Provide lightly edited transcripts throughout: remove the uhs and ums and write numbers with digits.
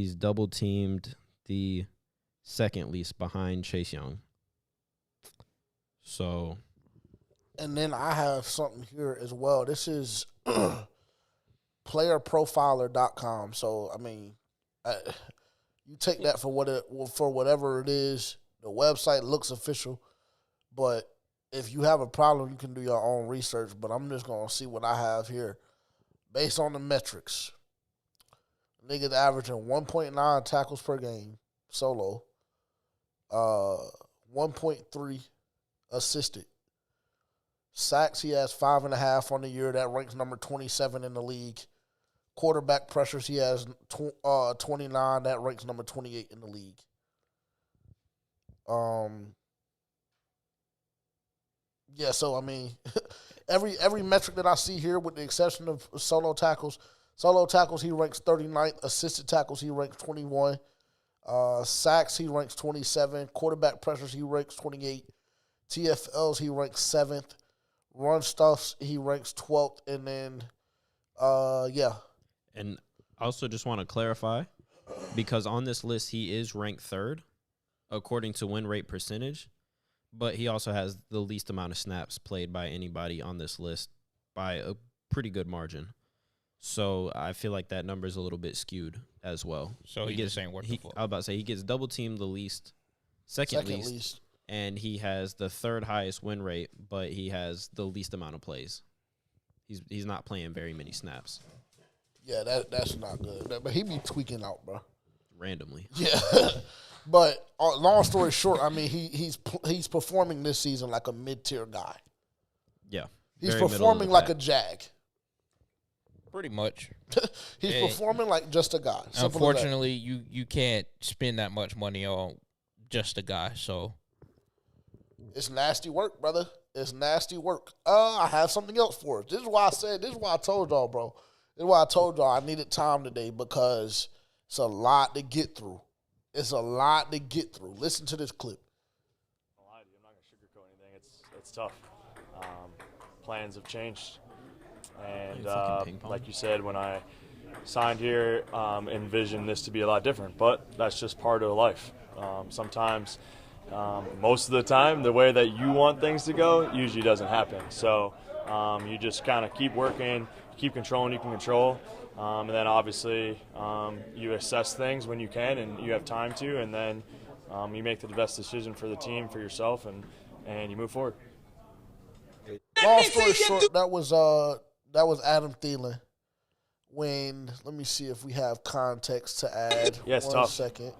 He's double teamed the second least behind Chase Young. So, and then I have something here as well. This is playerprofiler.com. So, I mean, you take that for whatever it is. The website looks official, but if you have a problem, you can do your own research. But I'm just going to see what I have here. Based on the metrics, niggas averaging 1.9 tackles per game solo, 1.3 assisted. Sacks, he has 5.5 on the year. That ranks number 27 in the league. Quarterback pressures, he has 29. That ranks number 28 in the league. Yeah, so I mean, every metric that I see here, with the exception of solo tackles, he ranks 39th. Assisted tackles, he ranks 21. Sacks, he ranks 27. Quarterback pressures, he ranks 28. TFLs, he ranks 7th. Run stuffs, he ranks 12th. And then, yeah. And I also just want to clarify, because on this list, he is ranked 3rd, according to win rate percentage, but he also has the least amount of snaps played by anybody on this list by a pretty good margin. So I feel like that number is a little bit skewed as well. So he gets saying what the fuck. I was about to say he gets double teamed the least, second least, and he has the 3rd highest win rate, but he has the least amount of plays. He's not playing very many snaps. Yeah, that's not good. But he be tweaking out, bro. Randomly. Yeah. But long story short, I mean, he's performing this season like a mid-tier guy. Yeah. He's performing like a Jag. Pretty much. He's performing like just a guy. Unfortunately, you can't spend that much money on just a guy, so. It's nasty work, brother. It's nasty work. I have something else for us. This is why I told y'all, bro. This is why I told y'all I needed time today, because it's a lot to get through. Listen to this clip. I'm not going to sugarcoat anything. It's tough. Plans have changed. And like you said, when I signed here, envisioned this to be a lot different. But that's just part of life. Sometimes, most of the time, the way that you want things to go usually doesn't happen. So you just kind of keep working, keep controlling you can control. And then obviously you assess things when you can and you have time to, and then you make the best decision for the team, for yourself, and you move forward. Long story short, that was Adam Thielen. Let me see if we have context to add. Yeah, it's One tough. second.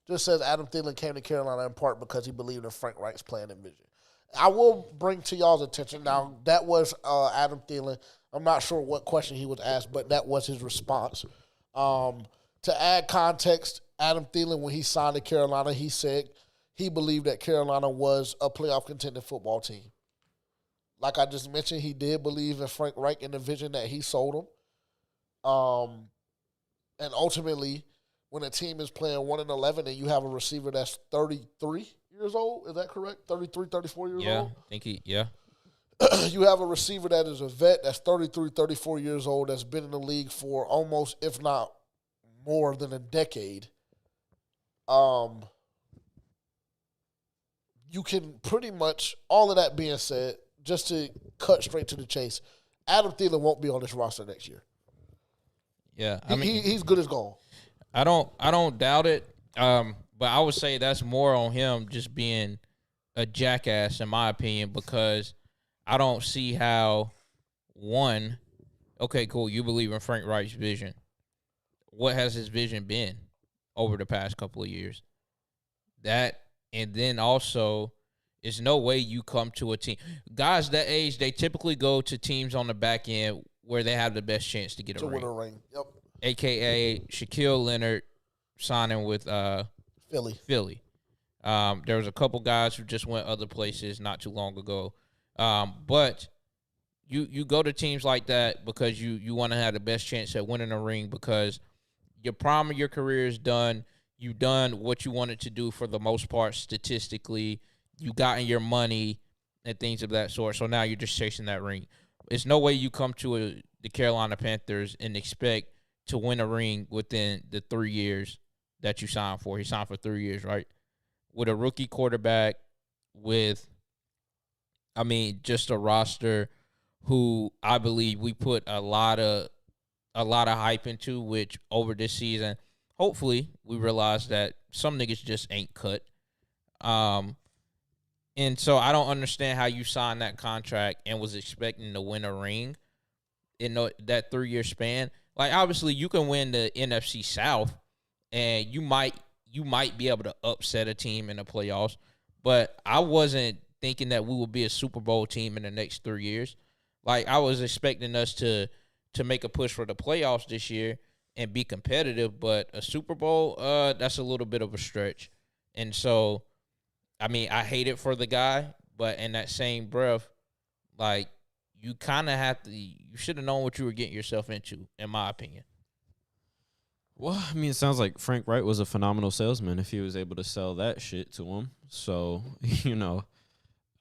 Just says Adam Thielen came to Carolina in part because he believed in Frank Reich's plan and vision. I will bring to y'all's attention now, that was Adam Thielen. I'm not sure what question he was asked, but that was his response. To add context, Adam Thielen, when he signed to Carolina, he said he believed that Carolina was a playoff contending football team. Like I just mentioned, he did believe in Frank Reich and the vision that he sold him. And ultimately, when a team is playing 1-11 and you have a receiver that's 33 years old, is that correct? 33, 34 years old? Yeah. You have a receiver that is a vet that's 33, 34 years old, that's been in the league for almost, if not more than a decade. You can pretty much, all of that being said, just to cut straight to the chase, Adam Thielen won't be on this roster next year. Yeah, he's good as gone. I don't doubt it. But I would say that's more on him just being a jackass, in my opinion, because I don't see how, one, okay, cool, you believe in Frank Reich's vision. What has his vision been over the past couple of years? That, and then also, there's no way you come to a team. Guys that age, they typically go to teams on the back end where they have the best chance to get a ring. Win a ring, yep. AKA Shaquille Leonard signing with Philly. There was a couple guys who just went other places not too long ago. But you go to teams like that because you want to have the best chance at winning a ring, because your prime of your career is done. You've done what you wanted to do for the most part statistically. You gotten your money and things of that sort. So now you're just chasing that ring. It's no way you come to the Carolina Panthers and expect to win a ring within the 3 years that you signed for. He signed for 3 years, right? With a rookie quarterback, with, just a roster who I believe we put a lot of hype into, which over this season, hopefully we realize that some niggas just ain't cut. And so I don't understand how you signed that contract and was expecting to win a ring in that 3-year span. Like, obviously, you can win the NFC South, and you might be able to upset a team in the playoffs. But I wasn't thinking that we would be a Super Bowl team in the next 3 years. Like, I was expecting us to make a push for the playoffs this year and be competitive. But a Super Bowl, that's a little bit of a stretch. And so, I hate it for the guy, but in that same breath, like, you kind of have to – you should have known what you were getting yourself into, in my opinion. Well, it sounds like Frank Reich was a phenomenal salesman if he was able to sell that shit to him. So,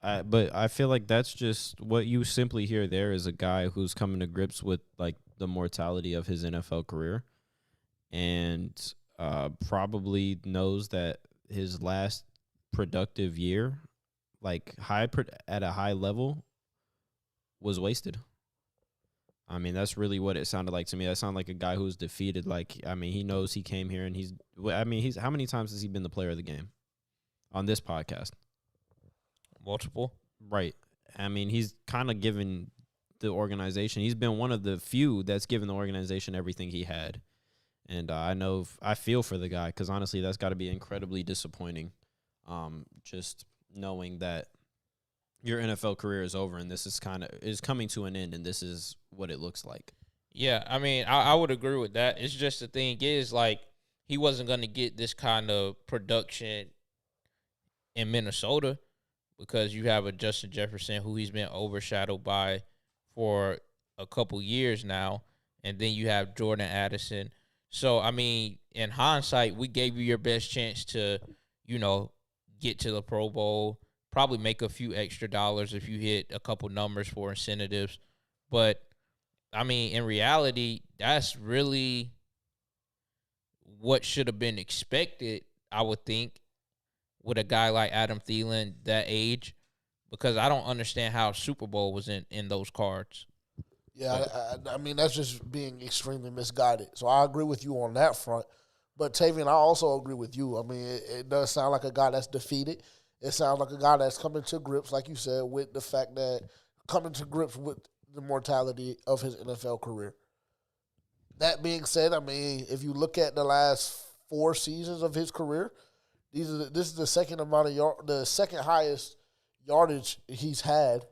but I feel like that's just what you simply hear there is a guy who's coming to grips with, like, the mortality of his NFL career and probably knows that his last productive year, like at a high level, was wasted. That's really what it sounded like to me. That sounded like a guy who's defeated. Like, he knows he came here and he's how many times has he been the player of the game on this podcast? Multiple. Right. He's kind of given the organization. He's been one of the few that's given the organization everything he had. And I feel for the guy because, honestly, that's got to be incredibly disappointing. Just knowing that your NFL career is over and this is coming to an end and this is what it looks like. Yeah, I would agree with that. It's just the thing is, like, he wasn't going to get this kind of production in Minnesota because you have a Justin Jefferson who he's been overshadowed by for a couple years now, and then you have Jordan Addison. So, in hindsight, we gave you your best chance to, get to the Pro Bowl, probably make a few extra dollars if you hit a couple numbers for incentives. But, in reality, that's really what should have been expected, I would think, with a guy like Adam Thielen that age, because I don't understand how Super Bowl was in those cards. Yeah, that's just being extremely misguided. So I agree with you on that front. But, Tavian, I also agree with you. It does sound like a guy that's defeated. It sounds like a guy that's coming to grips, like you said, with the fact that coming to grips with the mortality of his NFL career. That being said, if you look at the last 4 seasons of his career, this is the second the second highest yardage he's had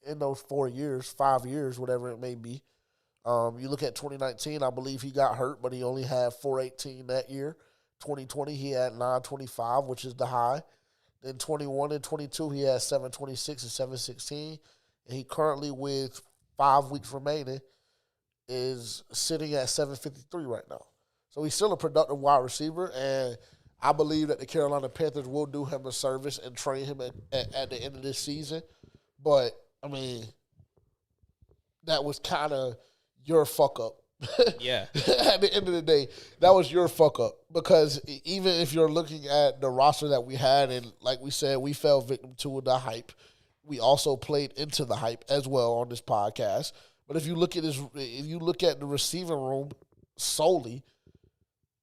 in those 4 years, 5 years, whatever it may be. You look at 2019, I believe he got hurt, but he only had 418 that year. 2020, he had 925, which is the high. Then 21 and 22, he had 726 and 716. And he currently, with 5 weeks remaining, is sitting at 753 right now. So he's still a productive wide receiver, and I believe that the Carolina Panthers will do him a service and train him at the end of this season. But, that was kind of your fuck up. Yeah. At the end of the day, that was your fuck up. Because even if you're looking at the roster that we had, and like we said, we fell victim to the hype. We also played into the hype as well on this podcast. But if you look at the receiving room solely,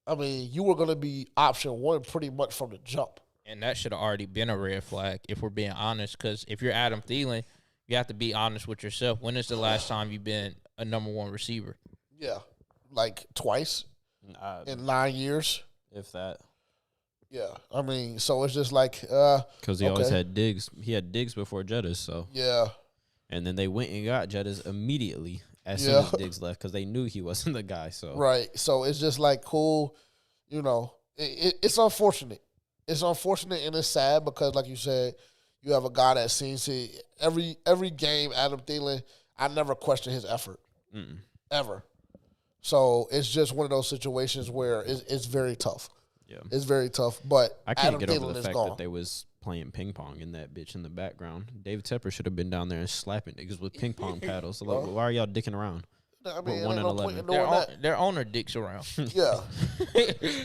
you were going to be option one pretty much from the jump. And that should have already been a red flag, if we're being honest. Because if you're Adam Thielen, you have to be honest with yourself. When is the last time you've been a number one receiver? Yeah, like twice in 9 years. If that. Yeah, so it's just like because he always had Diggs. He had Diggs before Jettis, so yeah. And then they went and got Jettis immediately as soon as Diggs left because they knew he wasn't the guy. So right, so it's just like cool, it's unfortunate. It's unfortunate and it's sad because, like you said, you have a guy that seems to every game. Adam Thielen, I never question his effort ever. So it's just one of those situations where it's very tough. Yeah, it's very tough. But I can't Adam get Thielen over the is fact gone. that they was playing ping pong in that bitch in the background. David Tepper should have been down there and slapping niggas with ping pong paddles. Like, why are y'all dicking around? I mean, We're 1-11. Their owner dicks around. Yeah.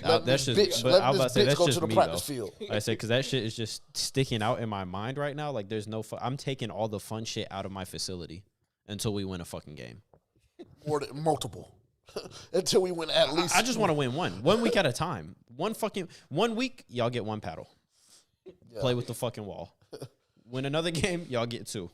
That's just. Bitch, But I was about to say that's go just to the me practice though. field. I say because that shit is just sticking out in my mind right now. Like there's no. I'm taking all the fun shit out of my facility until we win a fucking game. Or multiple. Until we win at least. I just want to win 1 week at a time. 1 week, y'all get 1 paddle. Yeah. Play with the fucking wall. Win another game, y'all get 2.